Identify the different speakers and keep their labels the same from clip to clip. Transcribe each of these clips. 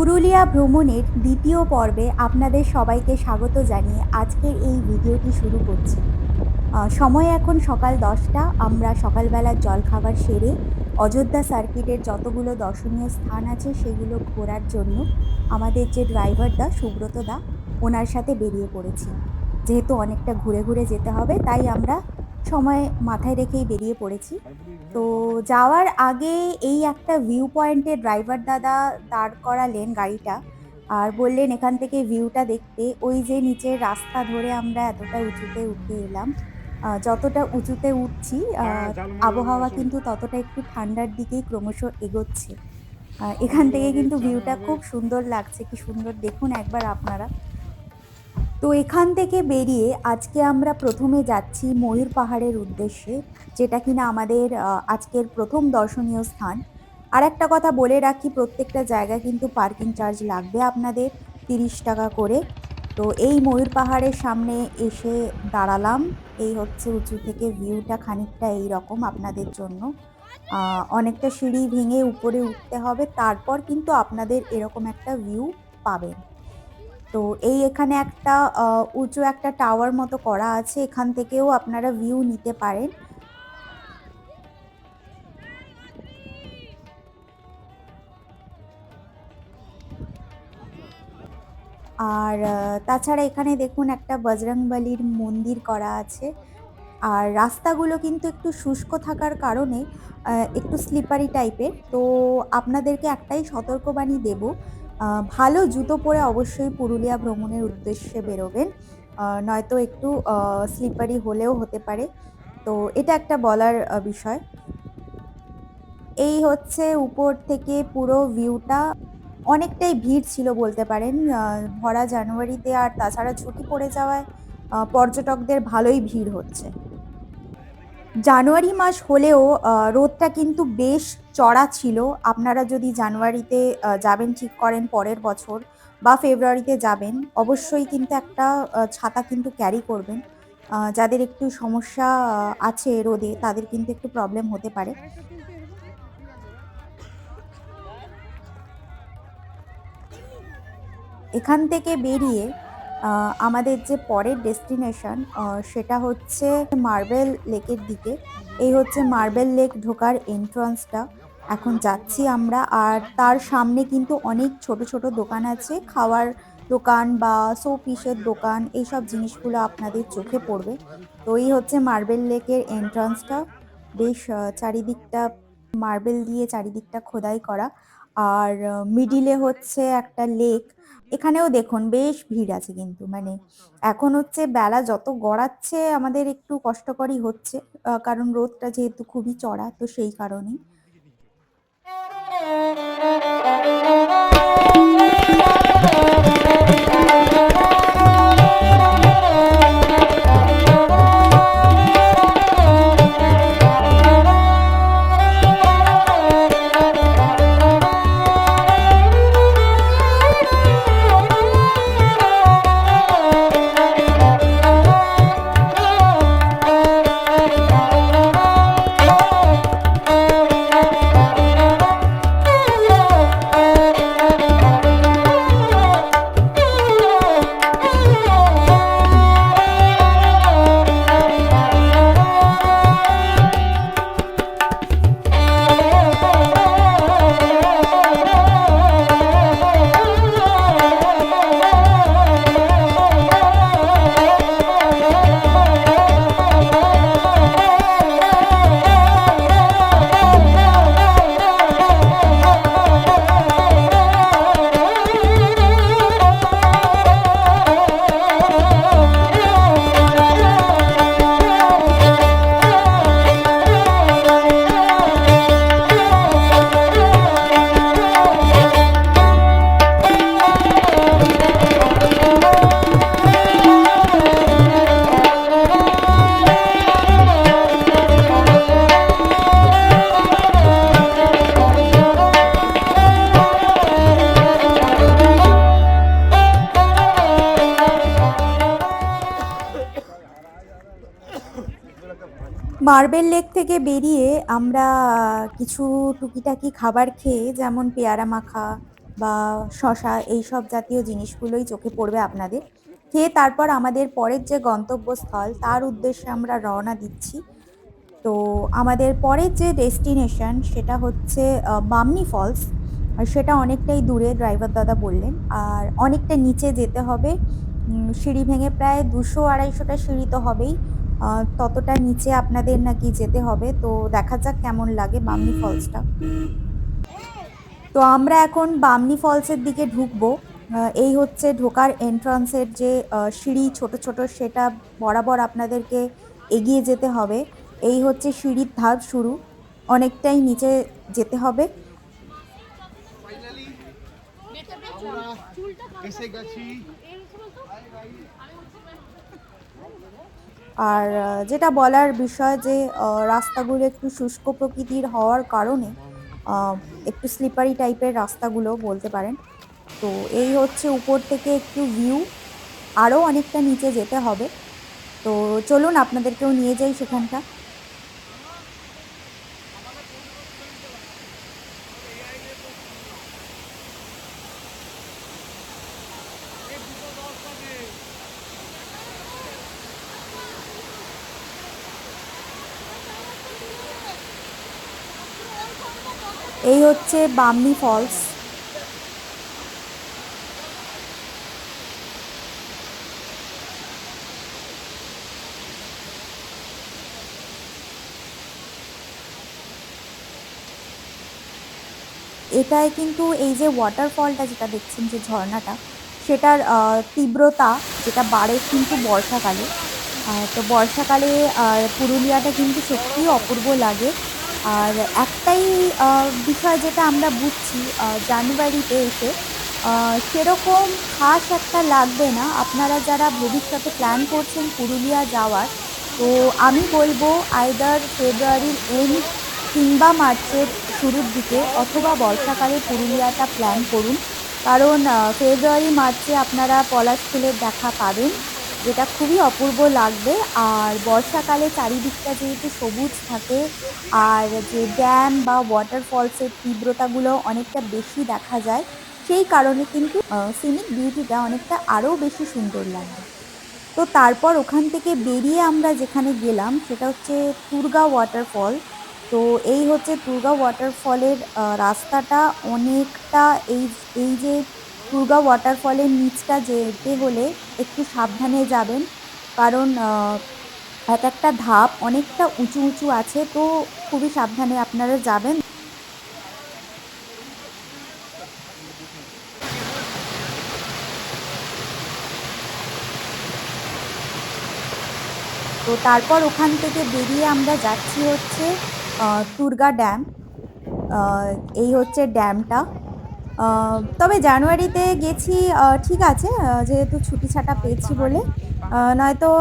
Speaker 1: পুরুলিয়া ভ্রমণের দ্বিতীয় পর্বে আপনাদের সবাইকে স্বাগত জানিয়ে আজকের এই ভিডিওটি শুরু করছি। সময় এখন সকাল 10টা। আমরা সকালবেলার জলখাবার সেরে অযোধ্যা সার্কিটের যতগুলো দর্শনীয় স্থান আছে সেগুলো ঘোরার জন্য আমাদের যে ড্রাইভার দা সুব্রত দা ওনার সাথে বেরিয়ে পড়েছি। যেহেতু অনেকটা ঘুরে ঘুরে যেতে হবে তাই আমরা সময় মাথায় রেখেই বেরিয়ে পড়েছি। তো যাওয়ার আগে এই একটা ভিউ পয়েন্টে ড্রাইভার দাদা দাঁড় করালেন গাড়িটা আর বললেন এখান থেকে ভিউটা দেখতে। ওই যে নিচের রাস্তা ধরে আমরা এতটা উঁচুতে উঠে এলাম। যতটা উঁচুতে উঠছি আবহাওয়া কিন্তু ততটা একটু ঠান্ডার দিকেই ক্রমশ এগোচ্ছে। এখান থেকে কিন্তু ভিউটা খুব সুন্দর লাগছে, কি সুন্দর দেখুন একবার আপনারা। তো এখান থেকে বেরিয়ে আজকে আমরা প্রথমে যাচ্ছি ময়ূর পাহাড়ের উদ্দেশ্যে, যেটা কিনা আমাদের আজকের প্রথম দর্শনীয় স্থান। আর একটা কথা বলে রাখি, প্রত্যেকটা জায়গায় কিন্তু পার্কিং চার্জ লাগবে আপনাদের 30 টাকা করে। তো এই ময়ূর পাহাড়ের সামনে এসে দাঁড়ালাম। এই হচ্ছে উঁচু থেকে ভিউটা খানিকটা এই রকম আপনাদের জন্য। অনেকটা সিঁড়ি ভেঙে উপরে উঠতে হবে, তারপর কিন্তু আপনাদের এরকম একটা ভিউ পাবেন। তো এই এখানে একটা উঁচু একটা টাওয়ার মতো করা আছে, এখান থেকেও আপনারা ভিউ নিতে পারেন। আর তাছাড়া এখানে দেখুন একটা বজরংবলীর মন্দির করা আছে। আর রাস্তাগুলো কিন্তু একটু শুষ্ক থাকার কারণে একটু স্লিপারি টাইপের। তো আপনাদেরকে একটাই সতর্কবাণী দেব, ভালো জুতো পরে অবশ্যই পুরুলিয়া ভ্রমণের উদ্দেশ্যে বেরোবেন, নয়তো একটু স্লিপারি হলেও হতে পারে। তো এটা একটা বলার বিষয়। এই হচ্ছে উপর থেকে পুরো ভিউটা। অনেকটাই ভিড় ছিল বলতে পারেন, ভরা জানুয়ারিতে, আর তাছাড়া ছুটি পড়ে যাওয়ায় পর্যটকদের ভালোই ভিড় হচ্ছে। জানুয়ারি মাস হলেও রোদটা কিন্তু বেশ চড়া ছিল। আপনারা যদি জানুয়ারিতে যাবেন ঠিক করেন পরের বছর, বা ফেব্রুয়ারিতে যাবেন, অবশ্যই কিন্তু একটা ছাতা কিন্তু ক্যারি করবেন। যাদের একটু সমস্যা আছে রোদে, তাদের কিন্তু একটু প্রবলেম হতে পারে। এখান থেকে বেরিয়ে আমাদের যে পরের ডেস্টিনেশন সেটা হচ্ছে মার্বেল লেকের দিকে। এই হচ্ছে মার্বেল লেক ঢোকার এন্ট্রান্সটা। এখন যাচ্ছি আমরা, আর তার সামনে কিন্তু অনেক ছোট ছোট দোকান আছে, খাওয়ার দোকান বা শোপিসের দোকান, এইসব জিনিসগুলো আপনাদের চোখে পড়বে। তো এই হচ্ছে মার্বেল লেকের এন্ট্রান্সটা। বেশ চারিদিকটা মার্বেল দিয়ে চারিদিকটা খোদাই করা। আর মিডিলে হচ্ছে একটা লেক। এখানেও দেখুন বেশ ভিড় আছে কিন্তু, মানে এখন হচ্ছে বেলা যত গড়াচ্ছে আমাদের একটু কষ্টকরই হচ্ছে, কারণ রোদটা যেহেতু খুবই চড়া, তো সেই কারণেই। মার্বেল লেক থেকে বেরিয়ে আমরা কিছু টুকিটাকি খাবার খেয়ে, যেমন পেয়ারা মাখা, বা শসা এইসব জাতীয় জিনিসগুলোই চোখে পড়বে আপনাদের। খেয়ে তারপর আমাদের পরের যে গন্তব্যস্থল তার উদ্দেশ্যে আমরা রওনা দিচ্ছি। তো আমাদের পরের যে ডেস্টিনেশন সেটা হচ্ছে বামনি ফলস। আর সেটা অনেকটাই দূরে ড্রাইভার দাদা বললেন। আর অনেকটা নিচে যেতে হবে। সিঁড়ি ভেঙে প্রায় 200-250টা সিঁড়ি তো হবেই। ততটা নিচে আপনাদের নাকি যেতে হবে। তো দেখা যাক কেমন লাগে বামনি ফলসটা। তো আমরা এখন বামনি ফলসের দিকে ঢুকবো। এই হচ্ছে ঢোকার এন্ট্রান্সের যে সিঁড়ি ছোট ছোট সেটা বরাবর আপনাদেরকে এগিয়ে যেতে হবে। এই হচ্ছে সিঁড়ির ধাপ শুরু, অনেকটাই নিচে যেতে হবে। আর যেটা বলার বিষয় যে রাস্তাগুলো একটু শুষ্ক প্রকৃতির হওয়ার কারণে একটু স্লিপারি টাইপের রাস্তাগুলো বলতে পারেন। তো এই হচ্ছে উপর থেকে একটু ভিউ, আরও অনেকটা নিচে যেতে হবে। তো চলুন আপনাদেরকেও নিয়ে যাই সেখানটা। এই হচ্ছে বামনি ফলস। এটায় কিন্তু এই যে ওয়াটারফলটা যেটা দেখছেন, যে ঝর্ণাটা, সেটার তীব্রতা যেটা বাড়ে কিন্তু বর্ষাকালে। তো বর্ষাকালে পুরুলিয়াটা কিন্তু সত্যিই অপূর্ব লাগে। আর একটাই বিষয় যেটা আমরা বুঝছি, জানুয়ারিতে এসে সেরকম খাস একটা লাগবে না। আপনারা যারা ভবিষ্যতে প্ল্যান করছেন পুরুলিয়া যাওয়ার, তো আমি বলবো আইদার ফেব্রুয়ারির এন্ড কিংবা মার্চের শুরুর দিকে অথবা বর্ষাকালে পুরুলিয়াটা প্ল্যান করুন। কারণ ফেব্রুয়ারি মার্চে আপনারা পলাশ ফুলের দেখা পাবেন, যেটা খুবই অপূর্ব লাগবে। আর বর্ষাকালে চারিদিকটা যেহেতু সবুজ থাকে, আর যে ড্যাম বা ওয়াটারফলসের তীব্রতাগুলো অনেকটা বেশি দেখা যায়, সেই কারণে কিন্তু সিনিক বিউটিটা অনেকটা আরও বেশি সুন্দর লাগবে। তো তারপর ওখান থেকে বেরিয়ে আমরা যেখানে গেলাম সেটা হচ্ছে তুরগা ওয়াটারফল। তো এই হচ্ছে তুরগা ওয়াটারফলের রাস্তাটা অনেকটা, এই এই যে তুরগা ওয়াটারফলের নিচটা যেতে হলে একটু সাবধানে যাবেন। কারণ এক একটা ধাপ অনেকটা উঁচু উঁচু আছে, তো খুবই সাবধানে আপনারা যাবেন। তো তারপর ওখান থেকে বেরিয়ে আমরা যাচ্ছি হচ্ছে তুরগা ড্যাম। আহ, এই হচ্ছে ড্যামটা। তবে জানুয়ারিতে গেছি, ঠিক আছে, যেহেতু ছুটি ছাটা পেয়েছি বলে। নয়তো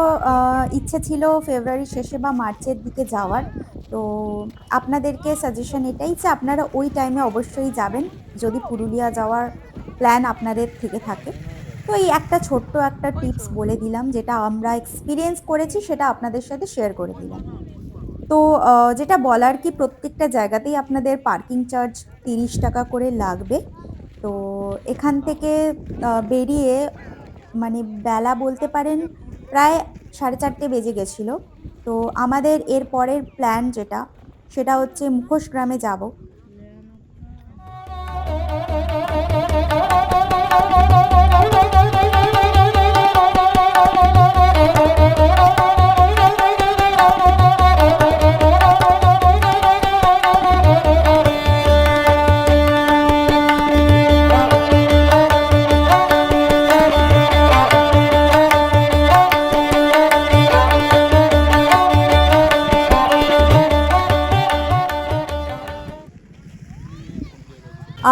Speaker 1: ইচ্ছে ছিল ফেব্রুয়ারি শেষে বা মার্চের দিকে যাওয়ার। তো আপনাদেরকে সাজেশন এটাই যে আপনারা ওই টাইমে অবশ্যই যাবেন যদি পুরুলিয়া যাওয়ার প্ল্যান আপনাদের থেকে থাকে। তো এই একটা ছোট্ট একটা টিপস বলে দিলাম, যেটা আমরা এক্সপিরিয়েন্স করেছি সেটা আপনাদের সাথে শেয়ার করে দিলাম। তো যেটা বলার কি, প্রত্যেকটা জায়গাতেই আপনাদের পার্কিং চার্জ 30 টাকা করে লাগবে। তো এখান থেকে বেরিয়ে মানে বেলা বলতে পারেন প্রায় 4:30 বেজে গেছিল। তো আমাদের এর পরের প্ল্যান যেটা, সেটা হচ্ছে মুখোশ গ্রামে যাব।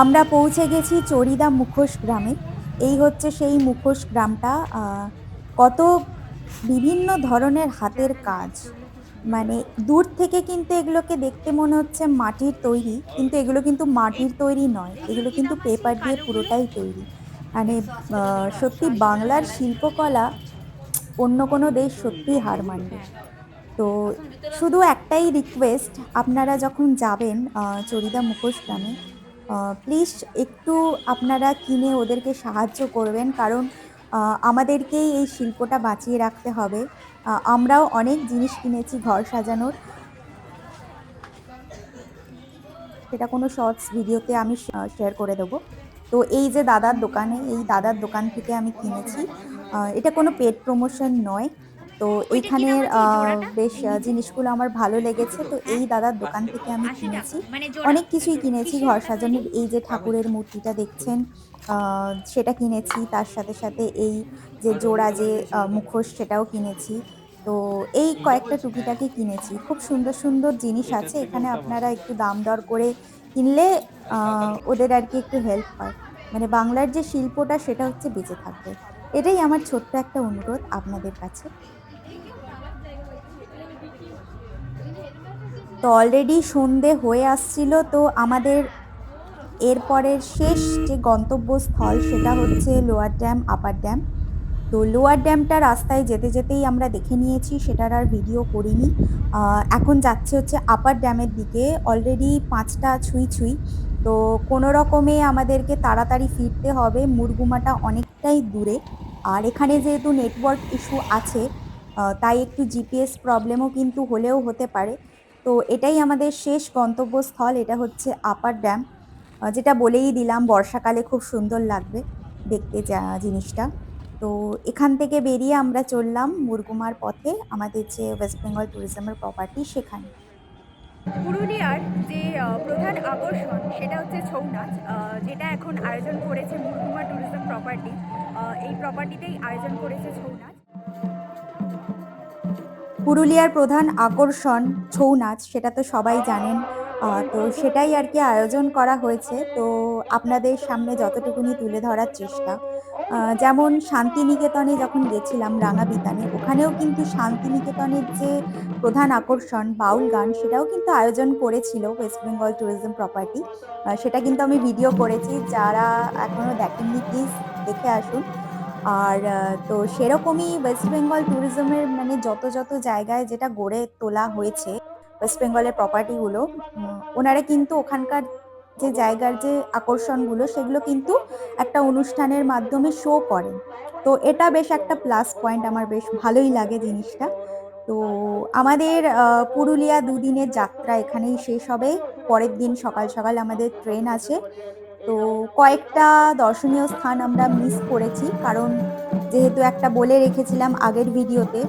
Speaker 1: আমরা পৌঁছে গেছি চরিদা মুখোশ গ্রামে। এই হচ্ছে সেই মুখোশ গ্রামটা। কত বিভিন্ন ধরনের হাতের কাজ, মানে দূর থেকে কিন্তু এগুলোকে দেখতে মনে হচ্ছে মাটির তৈরি, কিন্তু এগুলো কিন্তু মাটির তৈরি নয়, এগুলো কিন্তু পেপার দিয়ে পুরোটাই তৈরি। মানে সত্যি বাংলার শিল্পকলা অন্য কোনো দেশ সত্যিই হার মানবে। তো শুধু একটাই রিকোয়েস্ট, আপনারা যখন যাবেন চরিদা মুখোশ গ্রামে, প্লিজ একটু আপনারা কিনে ওদেরকে সাহায্য করবেন, কারণ আমাদেরকেই এই শিল্পটা বাঁচিয়ে রাখতে হবে। আমরাও অনেক জিনিস কিনেছি ঘর সাজানোর, সেটা কোনো শর্টস ভিডিওতে আমি শেয়ার করে দেবো। তো এই যে দাদার দোকানে, এই দাদার দোকান থেকে আমি কিনেছি। এটা কোনো পেড প্রমোশন নয়। তো
Speaker 2: ওইটা কি নাম
Speaker 1: এইখানের
Speaker 2: আছে জোড়াটা?
Speaker 1: বেশ জিনিসগুলো আমার ভালো লেগেছে। তো
Speaker 2: হ্যাঁ,
Speaker 1: এই দাদার দোকান থেকে আমি
Speaker 2: ৮০ টাকা
Speaker 1: কিনেছি।
Speaker 2: মানে জোড়া।
Speaker 1: অনেক কিছুই কিনেছি
Speaker 2: কিসের?
Speaker 1: ঘর সাজানোর। এই যে ঠাকুরের মূর্তিটা দেখছেন, সেটা কিনেছি। তার সাথে, সাথে এই যে জোড়া যে মুখোশ সেটাও কিনেছি। তো এই কয়েকটা টুকিটাকি কিনেছি। খুব সুন্দর, সুন্দর জিনিস
Speaker 3: এটার
Speaker 1: আছে
Speaker 3: থেকে
Speaker 1: এখানে,
Speaker 3: ওটা
Speaker 1: আপনারা
Speaker 3: ভালো।
Speaker 1: একটু দাম দর করে কিনলে
Speaker 3: ঢাকার
Speaker 1: ওদের আর কি একটু হেল্প হয়। মানে বাংলার যে শিল্পটা সেটা হচ্ছে বেঁচে থাকবে। এটাই আমার ছোট্ট একটা অনুরোধ আপনাদের কাছে। তো অলরেডি সন্ধে হয়ে আসছিল, তো আমাদের এরপরের শেষ যে গন্তব্যস্থল সেটা হচ্ছে লোয়ার ড্যাম, আপার ড্যাম। তো লোয়ার ড্যামটা রাস্তায় যেতে যেতেই আমরা দেখে নিয়েছি, সেটার আর ভিডিও করিনি। এখন যাচ্ছে হচ্ছে আপার ড্যামের দিকে। অলরেডি 5টা ছুঁই ছুঁই। তো কোনো রকমে আমাদেরকে তাড়াতাড়ি ফিরতে হবে, মুরগুমাটা অনেকটাই দূরে। আর এখানে যেহেতু নেটওয়ার্ক ইস্যু আছে, তাই একটু জিপিএস প্রবলেমও কিন্তু হলেও হতে পারে। তো এটাই আমাদের শেষ গন্তব্যস্থল, এটা হচ্ছে আপার ড্যাম। যেটা বলেই দিলাম, বর্ষাকালে খুব সুন্দর লাগবে দেখতে যা জিনিসটা। তো এখান থেকে বেরিয়ে আমরা চললাম মুরগুমার পথে, আমাদের যে ওয়েস্ট বেঙ্গল ট্যুরিজমের প্রপার্টি সেখানে।
Speaker 2: পুরুলিয়ার যে প্রধান আকর্ষণ সেটা হচ্ছে ছৌ নাচ, যেটা এখন আয়োজন করেছে মুরগুমা ট্যুরিজম প্রপার্টি। এই প্রপার্টিতেই আয়োজন করেছে ছৌ নাচ।
Speaker 1: পুরুলিয়ার প্রধান আকর্ষণ ছৌ নাচ, সেটা তো সবাই জানেন। তো সেটাই আর কি আয়োজন করা হয়েছে। তো আপনাদের সামনে যতটুকুনি তুলে ধরার চেষ্টা। যেমন শান্তিনিকেতনে যখন গেছিলাম রাঙাবিতানে, ওখানেও কিন্তু শান্তিনিকেতনের যে প্রধান আকর্ষণ বাউল গান, সেটাও কিন্তু আয়োজন করেছিল ওয়েস্ট বেঙ্গল ট্যুরিজম প্রপার্টি। সেটা কিন্তু আমি ভিডিও করেছি, যারা এখনো দেখেননি প্লিজ দেখে আসুন। আর তো সেরকমই ওয়েস্ট বেঙ্গল ট্যুরিজমের মানে যত যত জায়গায় যেটা গড়ে তোলা হয়েছে ওয়েস্ট বেঙ্গলের প্রপার্টিগুলো, ওনারা কিন্তু ওখানকার যে জায়গার যে আকর্ষণগুলো সেগুলো কিন্তু একটা অনুষ্ঠানের মাধ্যমে শো করেন। তো এটা বেশ একটা প্লাস পয়েন্ট, আমার বেশ ভালোই লাগে জিনিসটা। তো আমাদের পুরুলিয়া দুদিনের যাত্রা এখানেই শেষ হবে। পরের দিন সকাল সকাল আমাদের ট্রেন আছে। তো কয়েকটা দর্শনীয় স্থান আমরা মিস করেছি, কারণ যেহেতু একটা বলে রেখেছিলাম আগের ভিডিওতে,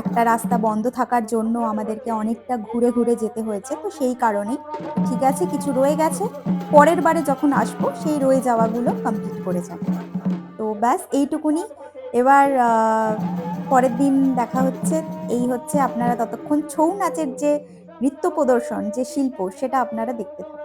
Speaker 1: একটা রাস্তা বন্ধ থাকার জন্য আমাদেরকে অনেকটা ঘুরে ঘুরে যেতে হয়েছে। তো সেই কারণে তো ঠিক আছে, কিছু রয়ে গেছে, পরের বারে যখন আসবো সেই রয়ে যাওয়াগুলো কমপ্লিট করে যাব। তো ব্যাস এইটুকুনি। এবার পরের দিন দেখা হচ্ছে। এই হচ্ছে, আপনারা ততক্ষণ ছৌ নাচের যে নৃত্য প্রদর্শন, যে শিল্প, সেটা আপনারা দেখতে থাকুন।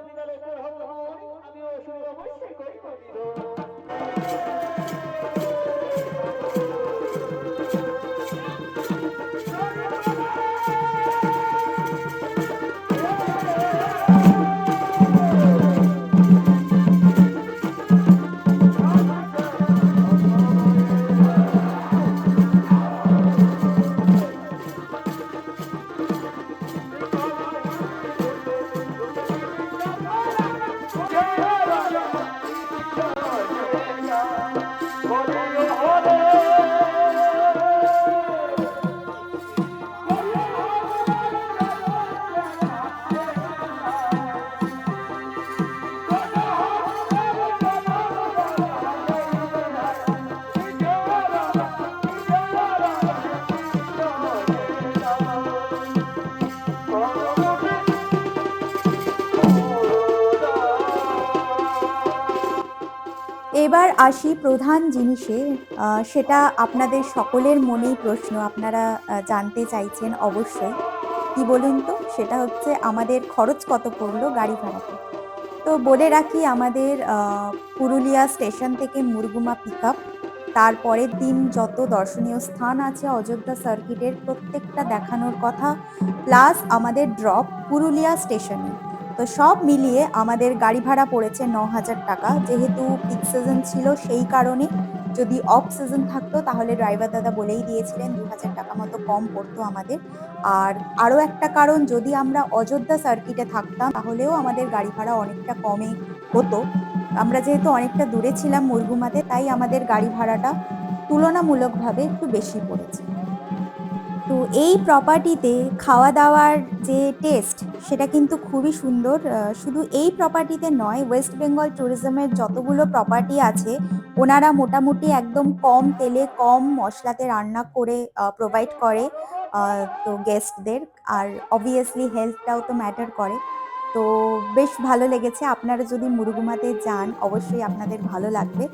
Speaker 1: এবার আসি প্রধান জিনিসে। সেটা আপনাদের সকলের মনেই প্রশ্ন, আপনারা জানতে চাইছেন অবশ্যই। কি বলুন তো? সেটা হচ্ছে আমাদের খরচ কত পড়লো গাড়ি ভাড়াতে। তো বলে রাখি, আমাদের পুরুলিয়া স্টেশন থেকে মুরগুমা পিকআপ, তারপরের দিন যত দর্শনীয় স্থান আছে অযোধ্যা সার্কিটের প্রত্যেকটা দেখানোর কথা, প্লাস আমাদের ড্রপ পুরুলিয়া স্টেশনে। তো সব মিলিয়ে আমাদের গাড়ি ভাড়া পড়েছে 9,000 টাকা, যেহেতু পিক সিজন ছিল সেই কারণে। যদি অফ সিজন থাকতো তাহলে ড্রাইভার দাদা বলেই দিয়েছিলেন 2,000 টাকা মতো কম পড়তো আমাদের। আর আরও একটা কারণ, যদি আমরা অযোধ্যা সার্কিটে থাকতাম তাহলেও আমাদের গাড়ি ভাড়া অনেকটা কমে হতো। আমরা যেহেতু অনেকটা দূরে ছিলাম মুরগুমাতে, তাই আমাদের গাড়ি ভাড়াটা তুলনামূলকভাবে একটু বেশি পড়েছে। তো এই প্রপার্টিতে খাওয়া দাওয়ার যে টেস্ট সেটা কিন্তু খুবই সুন্দর। শুধু এই প্রপার্টিতে নয়, ওয়েস্ট বেঙ্গল ট্যুরিজমের যতগুলো প্রপার্টি আছে ওনারা মোটামুটি একদম কম তেলে কম মশলাতে রান্না করে প্রোভাইড করে তো গেস্টদের। আর অবভিয়াসলি হেলথটাও তো ম্যাটার করে। তো বেশ ভালো লেগেছে। আপনারা যদি মুরগুমাতে যান অবশ্যই আপনাদের ভালো লাগবে,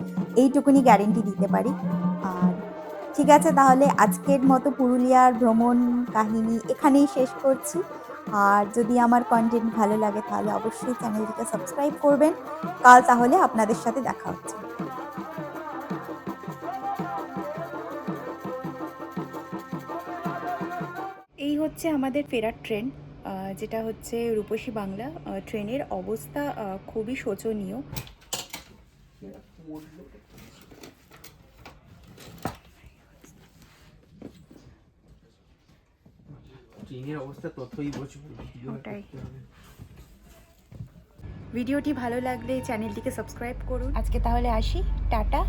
Speaker 1: এইটুকুনি গ্যারেন্টি দিতে পারি। আর ঠিক আছে, তাহলে আজকের মতো পুরুলিয়ার ভ্রমণ কাহিনী এখানেই শেষ করছি। আর যদি আমার কন্টেন্ট ভালো লাগে তাহলে অবশ্যই চ্যানেলটিকে সাবস্ক্রাইব করবেন। কাল তাহলে আপনাদের সাথে দেখা হচ্ছে।
Speaker 2: এই হচ্ছে আমাদের ফেরার ট্রেন, যেটা হচ্ছে রূপসী বাংলা। ট্রেনের অবস্থা খুবই শোচনীয়।
Speaker 3: ট্রেনের অবস্থা ততই বছর
Speaker 2: ওটাই। ভিডিওটি ভালো লাগলে চ্যানেলটিকে সাবস্ক্রাইব করুন। আজকে তাহলে আসি, টাটা।